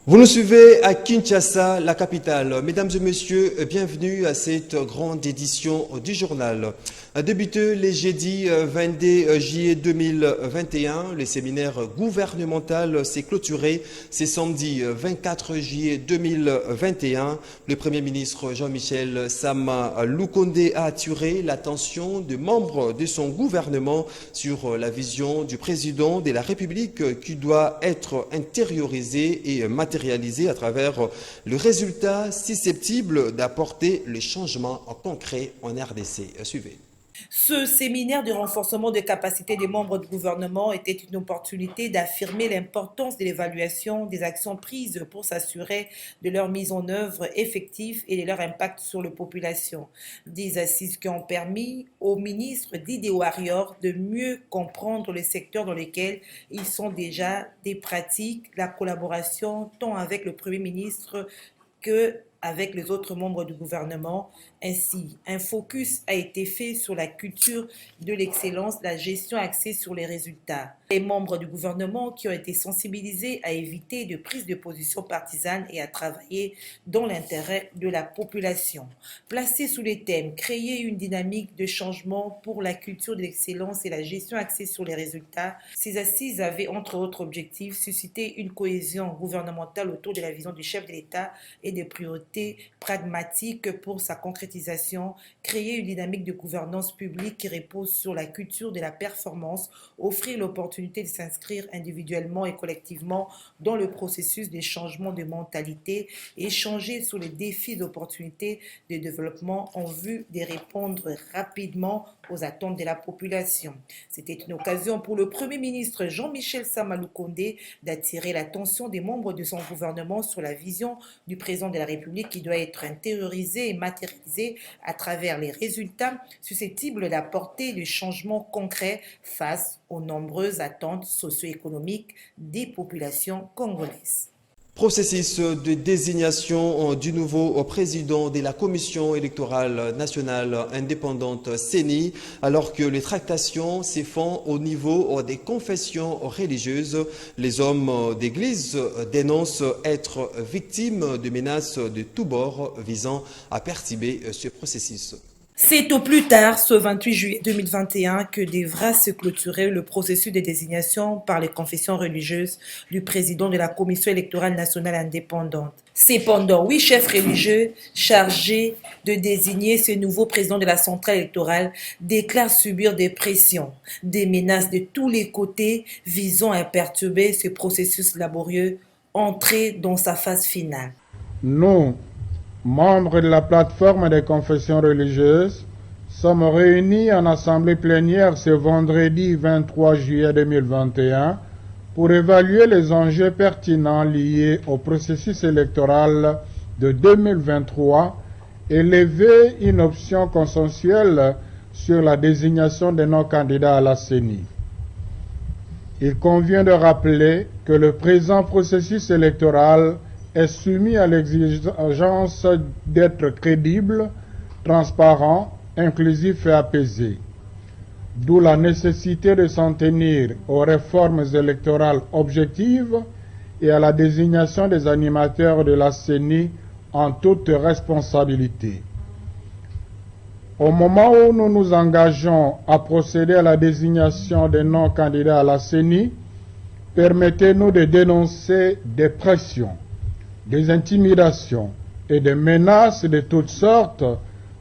Vous nous suivez à Kinshasa, la capitale. Mesdames et messieurs, bienvenue à cette grande édition du journal. Débuté le jeudi 22 juillet 2021, le séminaire gouvernemental s'est clôturé. C'est samedi 24 juillet 2021. Le Premier ministre Jean-Michel Sama Lukonde a attiré l'attention des membres de son gouvernement sur la vision du président de la République qui doit être intériorisée et matérialisée à travers le résultat susceptible d'apporter le changement concret en RDC. Suivez. Ce séminaire de renforcement des capacités des membres du gouvernement était une opportunité d'affirmer l'importance de l'évaluation des actions prises pour s'assurer de leur mise en œuvre effective et de leur impact sur la population. Des assises qui ont permis aux ministres d'ID Warriors de mieux comprendre les secteurs dans lesquels ils sont déjà des pratiques, la collaboration tant avec le Premier ministre que avec les autres membres du gouvernement. Ainsi, un focus a été fait sur la culture de l'excellence, la gestion axée sur les résultats. Les membres du gouvernement qui ont été sensibilisés à éviter de prise de position partisane et à travailler dans l'intérêt de la population. Placés sous les thèmes « Créer une dynamique de changement pour la culture de l'excellence et la gestion axée sur les résultats », ces assises avaient entre autres objectifs suscité une cohésion gouvernementale autour de la vision du chef de l'État et des priorités pragmatiques pour sa concrétisation, créer une dynamique de gouvernance publique qui repose sur la culture de la performance, offrir l'opportunité de s'inscrire individuellement et collectivement dans le processus des changements de mentalité, échanger sur les défis d'opportunités de développement en vue de répondre rapidement aux attentes de la population. C'était une occasion pour le Premier ministre Jean-Michel Sama Lukonde d'attirer l'attention des membres de son gouvernement sur la vision du président de la République qui doit être intériorisée et matérialisée à travers les résultats susceptibles d'apporter des changements concrets face aux nombreuses attentes socio-économiques des populations congolaises. Processus de désignation du nouveau président de la Commission électorale nationale indépendante CENI, alors que les tractations se font au niveau des confessions religieuses. Les hommes d'église dénoncent être victimes de menaces de tous bords visant à perturber ce processus. C'est au plus tard, ce 28 juillet 2021, que devra se clôturer le processus de désignation par les confessions religieuses du président de la Commission électorale nationale indépendante. Cependant, 8 chefs religieux chargés de désigner ce nouveau président de la centrale électorale déclarent subir des pressions, des menaces de tous les côtés visant à perturber ce processus laborieux entré dans sa phase finale. Nous, membres de la plateforme des confessions religieuses, sommes réunis en assemblée plénière ce vendredi 23 juillet 2021 pour évaluer les enjeux pertinents liés au processus électoral de 2023 et lever une option consensuelle sur la désignation de nos candidats à la CENI. Il convient de rappeler que le présent processus électoral est soumis à l'exigence d'être crédible, transparent, inclusif et apaisé. D'où la nécessité de s'en tenir aux réformes électorales objectives et à la désignation des animateurs de la CENI en toute responsabilité. Au moment où nous nous engageons à procéder à la désignation de nos candidats à la CENI, permettez-nous de dénoncer des pressions, des intimidations et des menaces de toutes sortes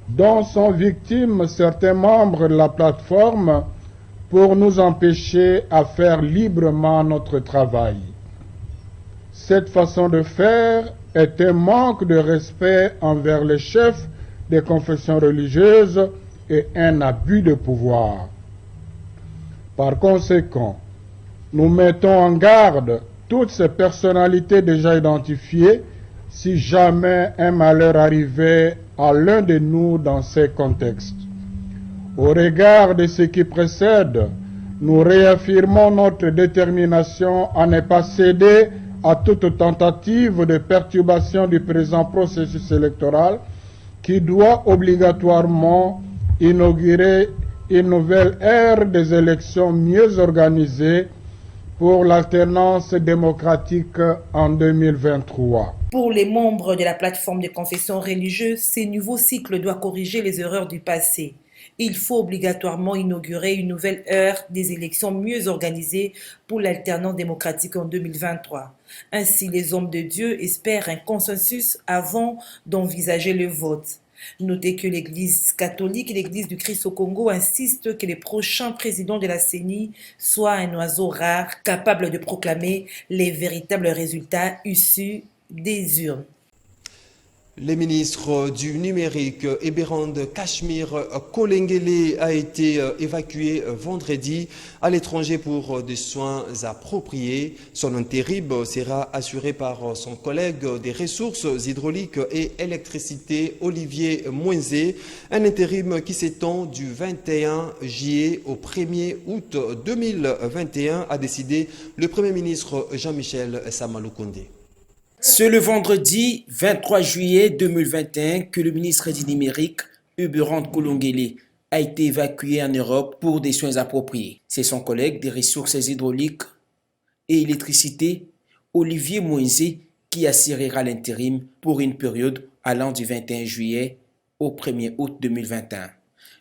dont sont victimes certains membres de la plateforme pour nous empêcher à faire librement notre travail. Cette façon de faire est un manque de respect envers les chefs des confessions religieuses et un abus de pouvoir. Par conséquent, nous mettons en garde toutes ces personnalités déjà identifiées si jamais un malheur arrivait à l'un de nous dans ces contextes. Au regard de ce qui précède, nous réaffirmons notre détermination à ne pas céder à toute tentative de perturbation du présent processus électoral qui doit obligatoirement inaugurer une nouvelle ère des élections mieux organisées pour l'alternance démocratique en 2023. Pour les membres de la plateforme de confession religieuse, ce nouveau cycle doit corriger les erreurs du passé. Il faut obligatoirement inaugurer une nouvelle ère des élections mieux organisées pour l'alternance démocratique en 2023. Ainsi, les hommes de Dieu espèrent un consensus avant d'envisager le vote. Notez que l'Église catholique et l'Église du Christ au Congo insistent que le prochain président de la CENI soit un oiseau rare capable de proclamer les véritables résultats issus des urnes. Le ministre du numérique, Eberhard Kashmir Kolengele, a été évacué vendredi à l'étranger pour des soins appropriés. Son intérim sera assuré par son collègue des ressources hydrauliques et électricité, Olivier Mouenzé. Un intérim qui s'étend du 21 juillet au 1er août 2021, a décidé le Premier ministre Jean-Michel Samaloukonde. C'est le vendredi 23 juillet 2021 que le ministre du numérique, Eberhard Kolengele, a été évacué en Europe pour des soins appropriés. C'est son collègue des ressources hydrauliques et électricité, Olivier Mouenzé, qui assurera l'intérim pour une période allant du 21 juillet au 1er août 2021.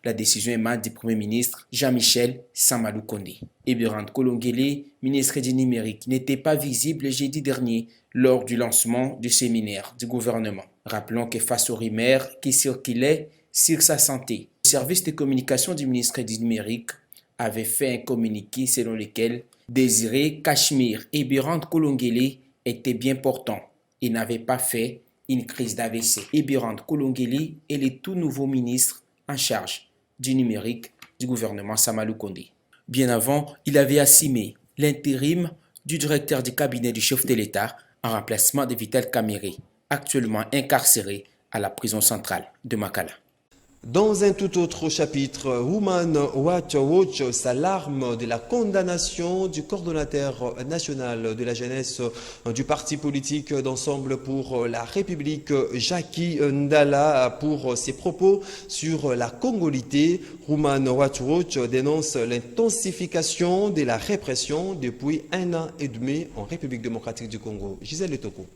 La décision émane du Premier ministre Jean-Michel Samaloukonde. Eberhard Kolengele, ministre du numérique, n'était pas visible jeudi dernier lors du lancement du séminaire du gouvernement. Rappelons que face aux rumeurs qui circulaient sur sa santé, le service de communication du ministère du numérique avait fait un communiqué selon lequel Désiré Kashmir Eberhard Kolengele était bien portant et n'avait pas fait une crise d'AVC. Eberhard Kolengele est le tout nouveau ministre en charge du numérique du gouvernement Samaloukonde. Bien avant, il avait assumé l'intérim du directeur du cabinet du chef de l'État en remplacement de Vital Kamerhe, actuellement incarcéré à la prison centrale de Makala. Dans un tout autre chapitre, Human Rights Watch s'alarme de la condamnation du coordonnateur national de la jeunesse du parti politique d'Ensemble pour la République, Jacky Ndala, pour ses propos sur la congolité. Human Rights Watch dénonce l'intensification de la répression depuis 1 an et demi en République démocratique du Congo. Gisèle Letoko.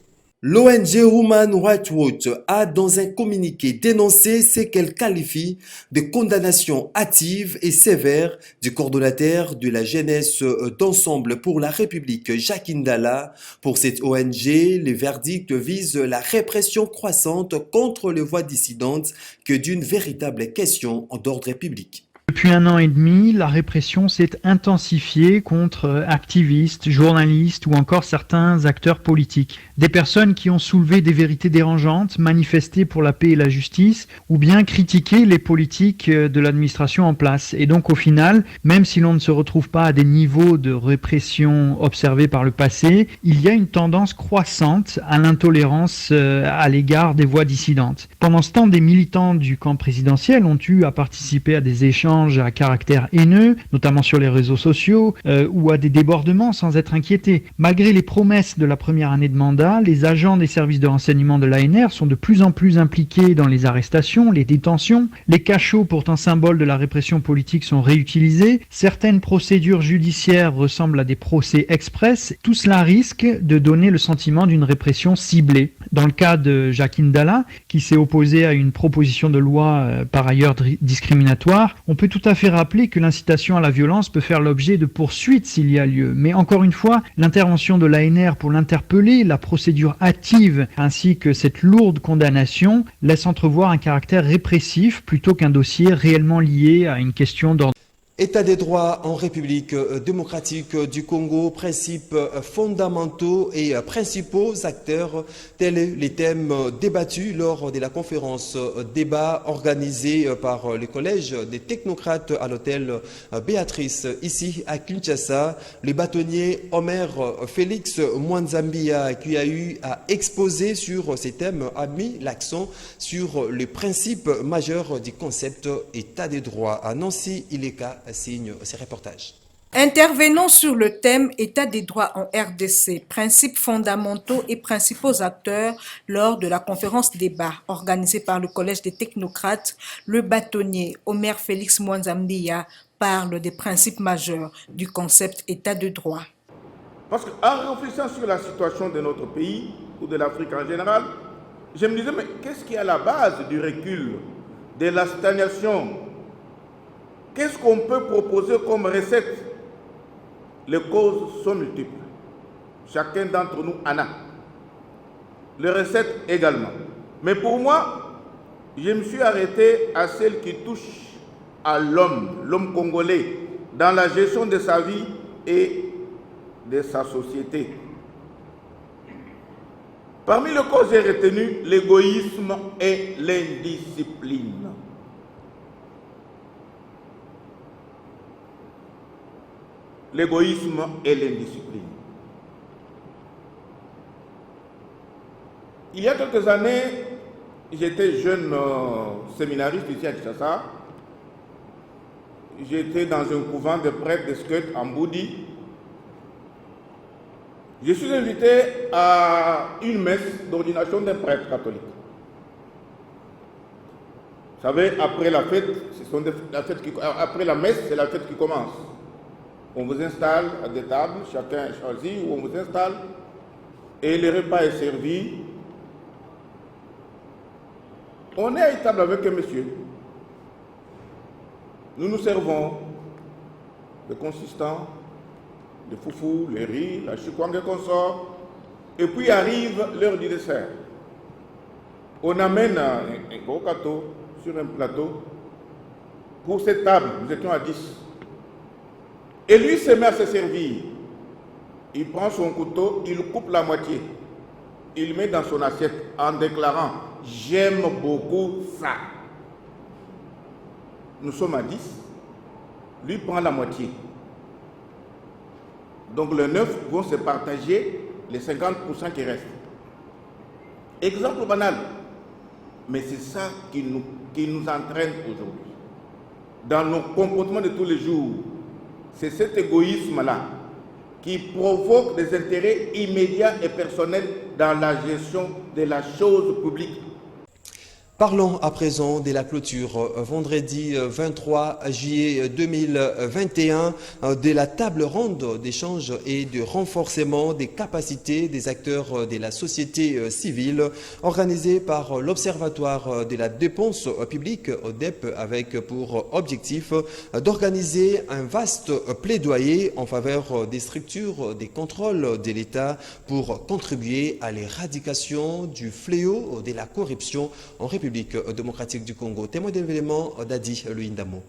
L'ONG Human Rights Watch a dans un communiqué dénoncé ce qu'elle qualifie de condamnation hâtive et sévère du coordonnateur de la jeunesse d'Ensemble pour la République, Jacky Ndala. Pour cette ONG, le verdict vise la répression croissante contre les voix dissidentes que d'une véritable question d'ordre public. Depuis 1 an et demi, la répression s'est intensifiée contre activistes, journalistes ou encore certains acteurs politiques. Des personnes qui ont soulevé des vérités dérangeantes, manifesté pour la paix et la justice ou bien critiqué les politiques de l'administration en place. Et donc au final, même si l'on ne se retrouve pas à des niveaux de répression observés par le passé, il y a une tendance croissante à l'intolérance à l'égard des voix dissidentes. Pendant ce temps, des militants du camp présidentiel ont eu à participer à des échanges à caractère haineux, notamment sur les réseaux sociaux, ou à des débordements sans être inquiétés. Malgré les promesses de la première année de mandat, les agents des services de renseignement de l'ANR sont de plus en plus impliqués dans les arrestations, les détentions. Les cachots, pourtant symboles de la répression politique, sont réutilisés. Certaines procédures judiciaires ressemblent à des procès express. Tout cela risque de donner le sentiment d'une répression ciblée. Dans le cas de Jacky Ndala, qui s'est opposé à une proposition de loi par ailleurs discriminatoire, on peut tout à fait rappeler que l'incitation à la violence peut faire l'objet de poursuites s'il y a lieu. Mais encore une fois, l'intervention de l'ANR pour l'interpeller, la procédure hâtive ainsi que cette lourde condamnation laissent entrevoir un caractère répressif plutôt qu'un dossier réellement lié à une question d'ordre. État des droits en République démocratique du Congo, principes fondamentaux et principaux acteurs, tels les thèmes débattus lors de la conférence débat organisée par le Collège des technocrates à l'hôtel Béatrice, ici à Kinshasa. Le bâtonnier Omer Félix Mwanzambia, qui a eu à exposer sur ces thèmes, a mis l'accent sur le principe majeur du concept État des droits. À Nancy, Ileka signe ces reportages. Intervenons sur le thème État des droits en RDC, principes fondamentaux et principaux acteurs lors de la conférence débat organisée par le Collège des technocrates. Le bâtonnier Omer Félix Mwanzambia parle des principes majeurs du concept État de droit. Parce qu'en réfléchissant sur la situation de notre pays, ou de l'Afrique en général, je me disais, mais qu'est-ce qui est à la base du recul, de la stagnation? Qu'est-ce qu'on peut proposer comme recette? Les causes sont multiples. Chacun d'entre nous en a. Les recettes également. Mais pour moi, je me suis arrêté à celle qui touche à l'homme congolais, dans la gestion de sa vie et de sa société. Parmi les causes, j'ai retenu l'égoïsme et l'indiscipline. L'égoïsme et l'indiscipline. Il y a quelques années, j'étais jeune séminariste ici à Kinshasa. J'étais dans un couvent de prêtres de Skeut en Boudi. Je suis invité à une messe d'ordination d'un prêtre catholique. Vous savez, après la fête, après la messe, c'est la fête qui commence. On vous installe à des tables, chacun choisit où on vous installe, et le repas est servi. On est à une table avec un monsieur. Nous nous servons le consistant, le foufou, le riz, la chikwang et consort. Et puis arrive l'heure du dessert. On amène un gros gâteau sur un plateau. Pour cette table, nous étions à 10. Et lui se met à se servir. Il prend son couteau, il coupe la moitié. Il met dans son assiette en déclarant « J'aime beaucoup ça ». Nous sommes à 10. Lui prend la moitié. Donc les 9 vont se partager les 50% qui restent. Exemple banal. Mais c'est ça qui nous entraîne aujourd'hui. Dans nos comportements de tous les jours, c'est cet égoïsme-là qui provoque des intérêts immédiats et personnels dans la gestion de la chose publique. Parlons à présent de la clôture vendredi 23 juillet 2021 de la table ronde d'échange et de renforcement des capacités des acteurs de la société civile organisée par l'Observatoire de la dépense publique ODEP avec pour objectif d'organiser un vaste plaidoyer en faveur des structures des contrôles de l'État pour contribuer à l'éradication du fléau de la corruption en République démocratique du Congo. Témoin d'événement Dadi Luindamo.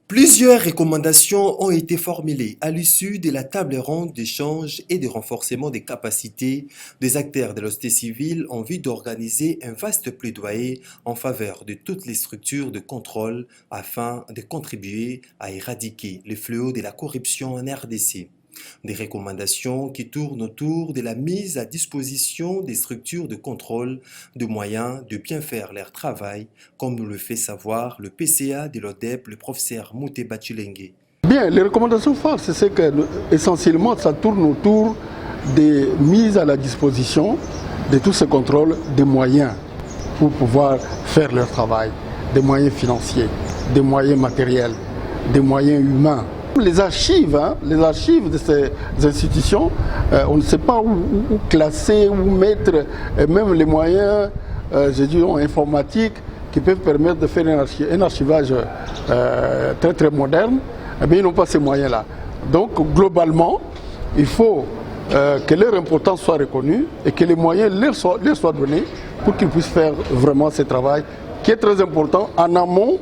Plusieurs recommandations ont été formulées à l'issue de la table ronde d'échange et de renforcement des capacités des acteurs de la société civile en vue d'organiser un vaste plaidoyer en faveur de toutes les structures de contrôle afin de contribuer à éradiquer le fléau de la corruption en RDC. Des recommandations qui tournent autour de la mise à disposition des structures de contrôle de moyens de bien faire leur travail, comme nous le fait savoir le PCA de l'ODEP, le professeur Mouté Bachilenge. Bien, les recommandations phares, c'est que essentiellement ça tourne autour des mises à la disposition de tous ces contrôles des moyens pour pouvoir faire leur travail, des moyens financiers, des moyens matériels, des moyens humains. Les archives de ces institutions, on ne sait pas où classer, où mettre, même les moyens informatiques qui peuvent permettre de faire un archivage très très moderne, eh bien, ils n'ont pas ces moyens-là. Donc globalement, il faut que leur importance soit reconnue et que les moyens leur soient donnés pour qu'ils puissent faire vraiment ce travail qui est très important en amont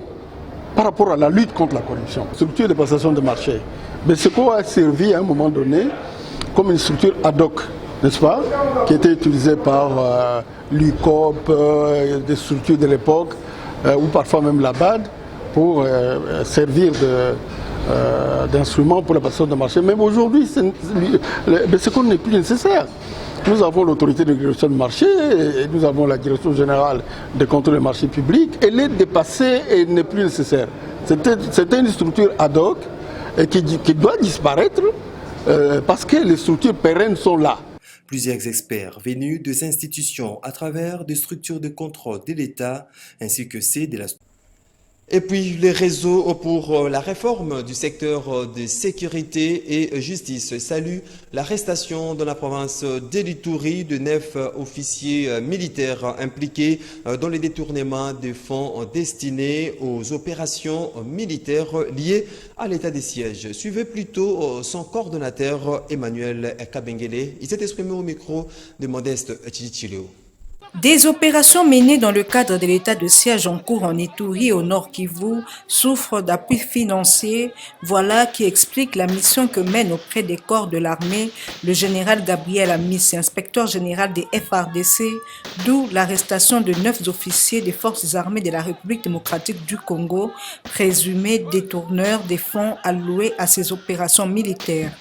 par rapport à la lutte contre la corruption. Structure de passation de marché. Mais ce qu'on a servi à un moment donné comme une structure ad hoc, n'est-ce pas, qui était utilisée par l'UCOP, des structures de l'époque, ou parfois même la BAD, pour servir d'instrument pour la passation de marché. Même aujourd'hui, ce qu'on n'est plus nécessaire. Nous avons l'autorité de régulation du marché, et nous avons la direction générale de contrôle des marchés publics. Elle est dépassée et n'est plus nécessaire. C'était une structure ad hoc et qui doit disparaître parce que les structures pérennes sont là. Plusieurs experts venus des institutions à travers des structures de contrôle de l'État ainsi que ceux de la Et puis les réseaux pour la réforme du secteur de sécurité et justice saluent l'arrestation dans la province d'Elituri de 9 officiers militaires impliqués dans les détournements des fonds destinés aux opérations militaires liées à l'état des sièges. Suivez plutôt son coordonnateur Emmanuel Kabengele. Il s'est exprimé au micro de Modeste Chichileo. Des opérations menées dans le cadre de l'état de siège en cours en Ituri au Nord Kivu souffrent d'appui financier. Voilà qui explique la mission que mène auprès des corps de l'armée le général Gabriel Amis, inspecteur général des FARDC, d'où l'arrestation de 9 officiers des forces armées de la République démocratique du Congo, présumés détourneurs des fonds alloués à ces opérations militaires.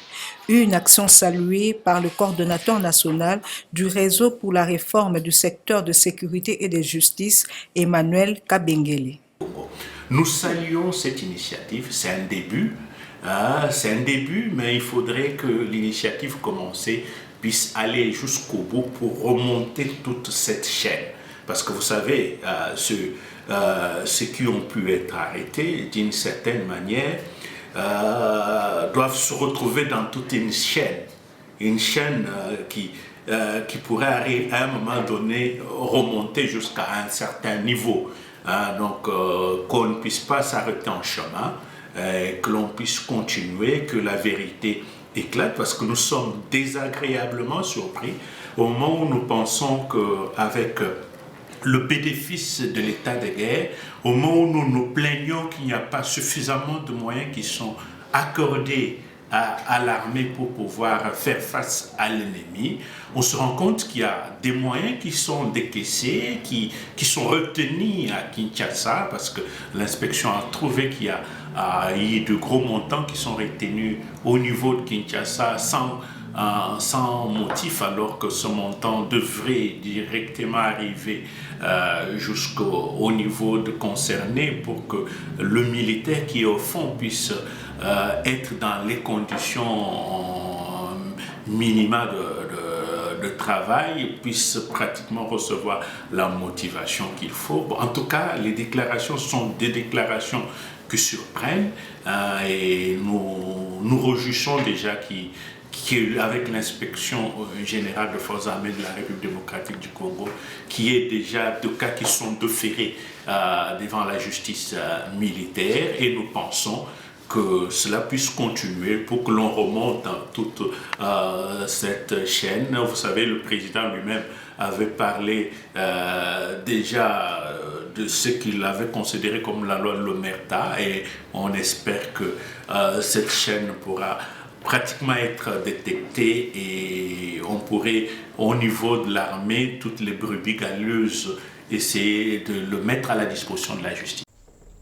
Une action saluée par le coordonnateur national du réseau pour la réforme du secteur de sécurité et de justice, Emmanuel Kabengele. Nous saluons cette initiative, c'est un début, mais il faudrait que l'initiative commencée puisse aller jusqu'au bout pour remonter toute cette chaîne. Parce que vous savez, ceux qui ont pu être arrêtés d'une certaine manière, doivent se retrouver dans toute une chaîne qui pourrait à un moment donné remonter jusqu'à un certain niveau. Donc qu'on ne puisse pas s'arrêter en chemin, que l'on puisse continuer, que la vérité éclate, parce que nous sommes désagréablement surpris au moment où nous pensons qu'avec le bénéfice de l'état de guerre, au moment où nous nous plaignons qu'il n'y a pas suffisamment de moyens qui sont accordés à l'armée pour pouvoir faire face à l'ennemi, on se rend compte qu'il y a des moyens qui sont décaissés, qui sont retenus à Kinshasa, parce que l'inspection a trouvé qu'il y a eu de gros montants qui sont retenus au niveau de Kinshasa sans motif, alors que ce montant devrait directement arriver jusqu'au niveau de concerné pour que le militaire qui est au fond puisse être dans les conditions minimales de travail, puisse pratiquement recevoir la motivation qu'il faut. Bon, en tout cas, les déclarations sont des déclarations qui surprennent et nous réjouissons déjà avec l'inspection générale des forces armées de la République démocratique du Congo, qui est déjà de cas qui sont déférés devant la justice militaire, et nous pensons que cela puisse continuer pour que l'on remonte dans toute cette chaîne. Vous savez, le président lui-même avait parlé déjà de ce qu'il avait considéré comme la loi de l'Omerta, et on espère que cette chaîne pourra pratiquement être détectée et on pourrait, au niveau de l'armée, toutes les brebis galeuses, essayer de le mettre à la disposition de la justice.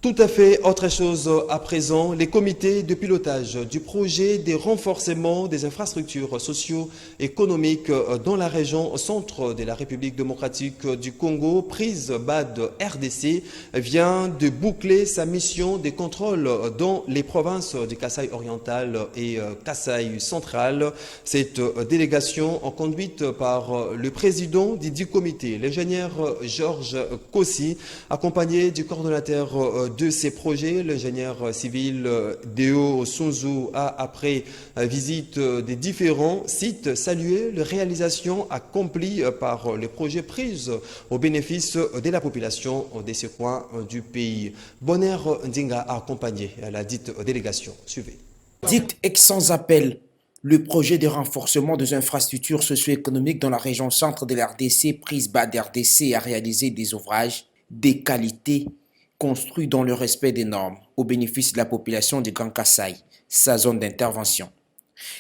Tout à fait autre chose à présent, les comités de pilotage du projet des renforcements des infrastructures socio-économiques dans la région centre de la République démocratique du Congo, prise BAD RDC, vient de boucler sa mission de contrôle dans les provinces du Kasaï oriental et Kasaï central. Cette délégation, conduite par le président du dit comité, l'ingénieur Georges Kossi, accompagné du coordonnateur de ces projets, l'ingénieur civil Deo Sunzu a, après visite des différents sites, salué les réalisations accomplies par les projets pris au bénéfice de la population de ces coins du pays. Bonner Ndinga a accompagné la dite délégation. Suivez. Dite sans appel, le projet de renforcement des infrastructures socio-économiques dans la région centre de la RDC, prise BAD RDC, a réalisé des ouvrages de qualité construit dans le respect des normes, au bénéfice de la population du Grand Kasaï, sa zone d'intervention.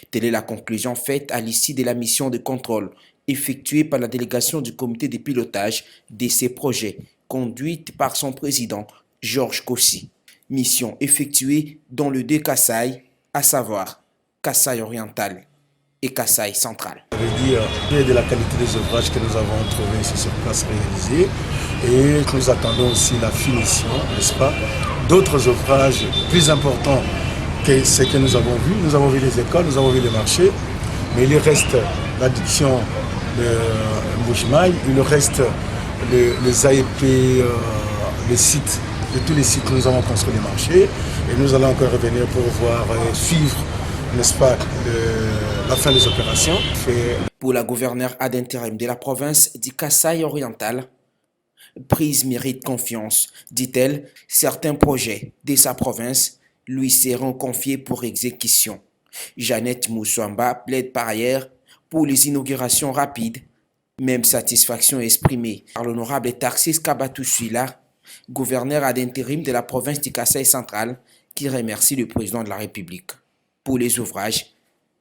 Telle est la conclusion faite à l'issue de la mission de contrôle effectuée par la délégation du comité de pilotage de ces projets, conduite par son président, Georges Kossi. Mission effectuée dans le deux Kasaï, à savoir Kasaï oriental et Kasaï central. Ça veut dire de la qualité des ouvrages que nous avons trouvés ici sur place réalisés, et nous attendons aussi la finition, n'est-ce pas, d'autres ouvrages plus importants que ce que nous avons vu. Nous avons vu les écoles, nous avons vu les marchés, mais il reste l'addiction de Mboujimaï, il reste les AEP, les sites de tous les sites que nous avons construits les marchés. Et nous allons encore revenir pour voir suivre, n'est-ce pas, la fin des opérations. Pour la gouverneure ad intérim de la province du Kasaï oriental, Prise mérite confiance, dit-elle. Certains projets de sa province lui seront confiés pour exécution. Jeannette Moussouamba plaide par ailleurs pour les inaugurations rapides. Même satisfaction exprimée par l'honorable Tarsis Kabatou-Suila, gouverneur ad intérim de la province du Kasaï central, qui remercie le président de la République pour les ouvrages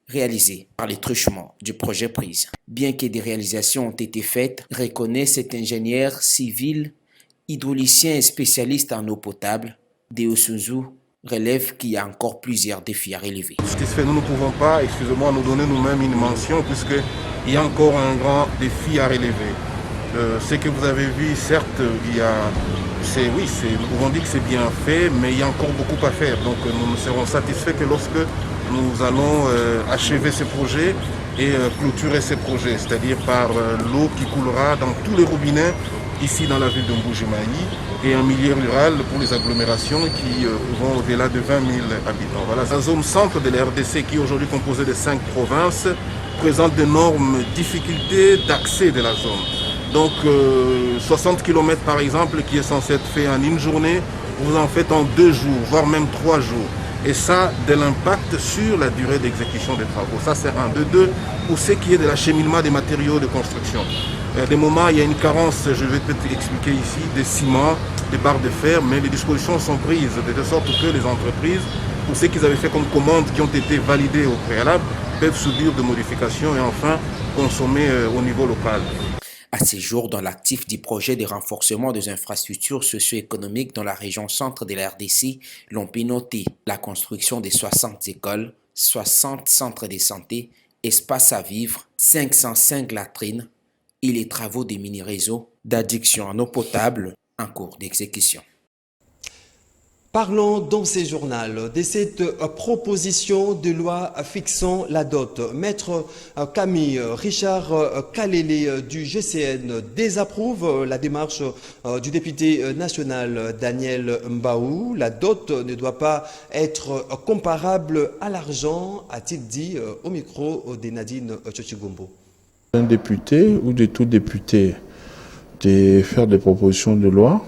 réalisés par les truchements du projet Prise. Bien que des réalisations ont été faites, reconnaît cet ingénieur civil, hydraulicien et spécialiste en eau potable, Deo Sunzu, relève qu'il y a encore plusieurs défis à relever. Nous ne pouvons pas, nous donner nous-mêmes une mention puisqu'il y a encore un grand défi à relever. Ce que vous avez vu, certes, nous pouvons dire que c'est bien fait, mais il y a encore beaucoup à faire. Donc nous ne serons satisfaits que lorsque nous allons achever ces projets et clôturer ces projets, c'est-à-dire par l'eau qui coulera dans tous les robinets ici dans la ville de Mbuji-Mayi et en milieu rural pour les agglomérations qui vont au-delà de 20 000 habitants. Voilà. La zone centre de la RDC, qui est aujourd'hui composée de 5 provinces, présente d'énormes difficultés d'accès de la zone. Donc 60 km par exemple qui est censé être fait en une journée, vous en faites en 2 jours, voire même 3 jours. Et ça a de l'impact sur la durée d'exécution des travaux. Ça c'est un. De deux, pour ce qui est de l'acheminement des matériaux de construction. Des moments, il y a une carence, je vais peut-être expliquer ici, des ciments, des barres de fer, mais les dispositions sont prises de telle sorte que les entreprises, pour ce qu'ils avaient fait comme commandes qui ont été validées au préalable, peuvent subir de modifications et enfin consommer au niveau local. À ces jours, dans l'actif du projet de renforcement des infrastructures socio-économiques dans la région centre de la RDC, l'on peut noter la construction de 60 écoles, 60 centres de santé, espaces à vivre, 505 latrines et les travaux des mini-réseaux d'adduction en eau potable en cours d'exécution. Parlons dans ce journal de cette proposition de loi fixant la dot. Maître Camille Richard Kalele du GCN désapprouve la démarche du député national Daniel Mbaou. La dot ne doit pas être comparable à l'argent, a-t-il dit au micro de Nadine Tchochigombo. Un député ou de tout député de faire des propositions de loi,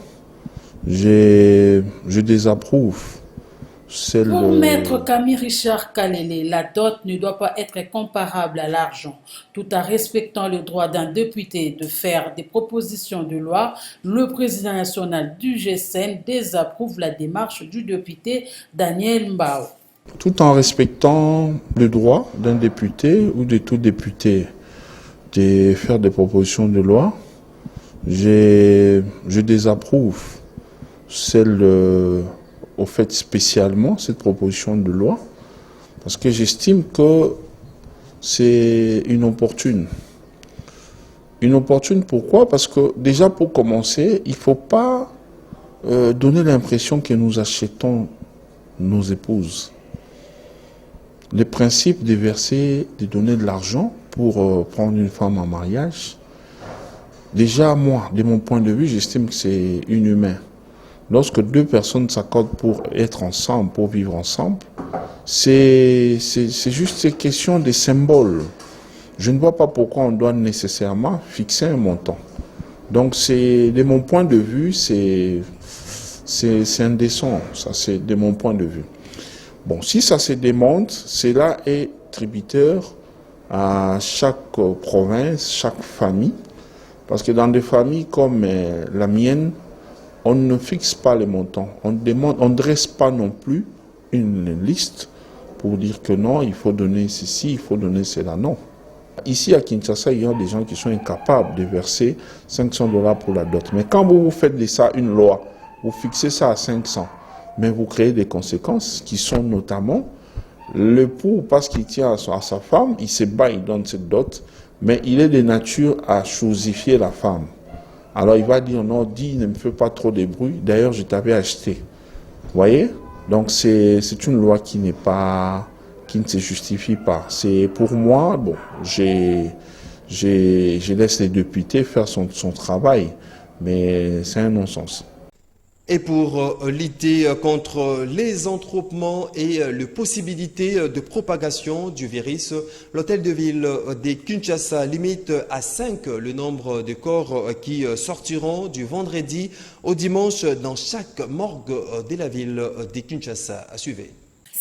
je désapprouve celle. Pour Maître Camille Richard Kalele, la dot ne doit pas être comparable à l'argent. Tout en respectant le droit d'un député de faire des propositions de loi, le président national du GCN désapprouve la démarche du député Daniel Mbao. Tout en respectant le droit d'un député ou de tout député de faire des propositions de loi, je désapprouve celle au fait spécialement cette proposition de loi parce que j'estime que c'est inopportune. Inopportune pourquoi? Parce que déjà pour commencer, il ne faut pas donner l'impression que nous achetons nos épouses. Le principe de verser, de donner de l'argent pour prendre une femme en mariage, déjà moi, de mon point de vue, j'estime que c'est inhumain. Lorsque deux personnes s'accordent pour être ensemble, pour vivre ensemble, c'est juste une question de symbole. Je ne vois pas pourquoi on doit nécessairement fixer un montant. Donc, de mon point de vue, c'est indécent. Ça, c'est de mon point de vue. Bon, si ça se démonte, cela est tributaire à chaque province, chaque famille. Parce que dans des familles comme la mienne, on ne fixe pas les montants. On ne dresse pas non plus une liste pour dire que non, il faut donner ceci, il faut donner cela. Non. Ici à Kinshasa, il y a des gens qui sont incapables de verser $500 pour la dot. Mais quand vous faites de ça une loi, vous fixez ça à 500, mais vous créez des conséquences qui sont notamment l'époux, parce qu'il tient à sa femme, il se bat, il donne cette dot, mais il est de nature à chosifier la femme. Alors il va dire non, dis, ne me fais pas trop de bruit, d'ailleurs je t'avais acheté. Vous voyez? Donc c'est une loi qui ne se justifie pas. C'est pour moi, bon, je laisse les députés faire son travail, mais c'est un non-sens. Et pour lutter contre les attroupements et les possibilités de propagation du virus, l'hôtel de ville de Kinshasa limite à 5 le nombre de corps qui sortiront du vendredi au dimanche dans chaque morgue de la ville de Kinshasa. Suivez.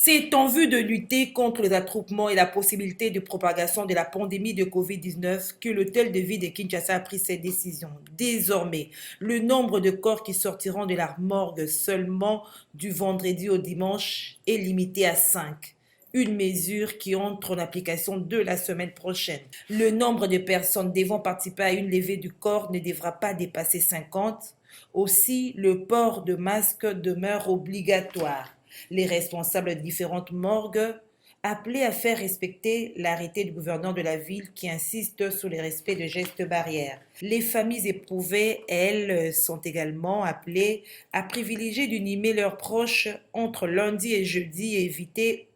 C'est en vue de lutter contre les attroupements et la possibilité de propagation de la pandémie de Covid-19 que l'hôtel de ville de Kinshasa a pris cette décision. Désormais, le nombre de corps qui sortiront de la morgue seulement du vendredi au dimanche est limité à 5. Une mesure qui entre en application de la semaine prochaine. Le nombre de personnes devant participer à une levée du corps ne devra pas dépasser 50. Aussi, le port de masque demeure obligatoire. Les responsables de différentes morgues appelés à faire respecter l'arrêté du gouverneur de la ville qui insiste sur le respect de gestes barrières. Les familles éprouvées, elles, sont également appelées à privilégier d'unimer leurs proches entre lundi et jeudi et éviter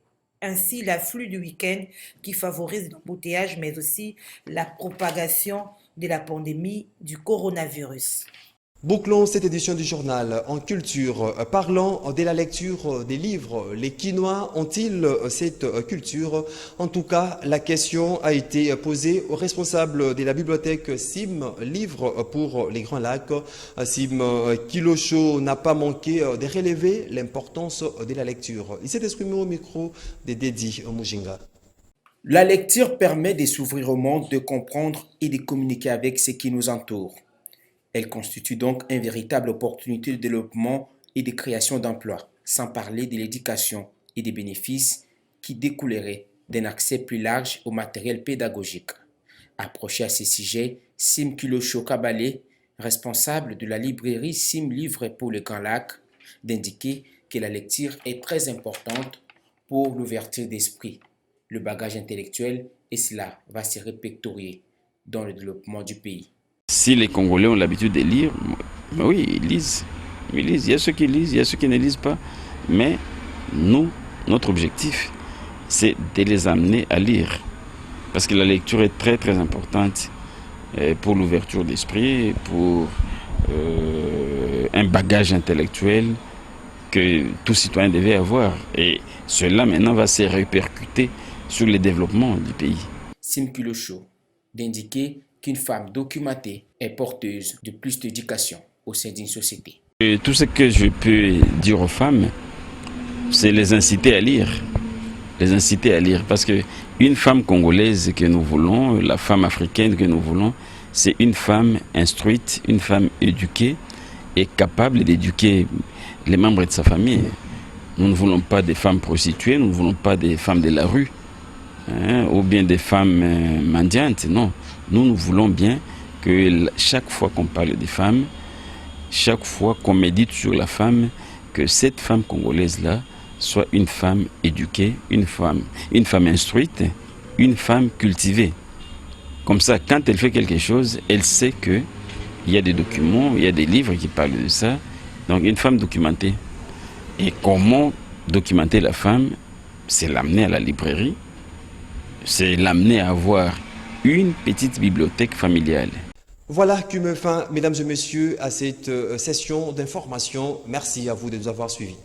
ainsi l'afflux du week-end qui favorise l'embouteillage mais aussi la propagation de la pandémie du coronavirus. Bouclons cette édition du journal en culture. Parlons de la lecture des livres. Les Kinois ont-ils cette culture? En tout cas, la question a été posée aux responsables de la bibliothèque Sim Livres pour les Grands Lacs. Sim Kilosho n'a pas manqué de relever l'importance de la lecture. Il s'est exprimé au micro de Dedi Mujinga. La lecture permet de s'ouvrir au monde, de comprendre et de communiquer avec ce qui nous entoure. Elle constitue donc une véritable opportunité de développement et de création d'emplois, sans parler de l'éducation et des bénéfices qui découleraient d'un accès plus large au matériel pédagogique. Approché à ce sujet, Sim Kilosho Kabale, responsable de la librairie Sim Livres pour le Grand Lac, d'indiquer que la lecture est très importante pour l'ouverture d'esprit, le bagage intellectuel, et cela va se répertorier dans le développement du pays. Si les Congolais ont l'habitude de lire, oui, ils lisent. Il y a ceux qui lisent, il y a ceux qui ne lisent pas. Mais nous, notre objectif, c'est de les amener à lire. Parce que la lecture est très très importante pour l'ouverture d'esprit, pour un bagage intellectuel que tout citoyen devait avoir. Et cela maintenant va se répercuter sur le développement du pays. Sim Kilosho d'indiquer qu'une femme documentée est porteuse de plus d'éducation au sein d'une société. Et tout ce que je peux dire aux femmes, c'est les inciter à lire. Les inciter à lire. Parce qu'une femme congolaise que nous voulons, la femme africaine que nous voulons, c'est une femme instruite, une femme éduquée et capable d'éduquer les membres de sa famille. Nous ne voulons pas des femmes prostituées, nous ne voulons pas des femmes de la rue, ou bien des femmes mendiantes, non. Nous voulons bien que chaque fois qu'on parle des femmes, chaque fois qu'on médite sur la femme, que cette femme congolaise-là soit une femme éduquée, une femme instruite, une femme cultivée. Comme ça, quand elle fait quelque chose, elle sait qu'il y a des documents, il y a des livres qui parlent de ça. Donc une femme documentée. Et comment documenter la femme? C'est l'amener à la librairie, c'est l'amener à avoir une petite bibliothèque familiale. Voilà qui me fin, mesdames et messieurs, à cette session d'information. Merci à vous de nous avoir suivis.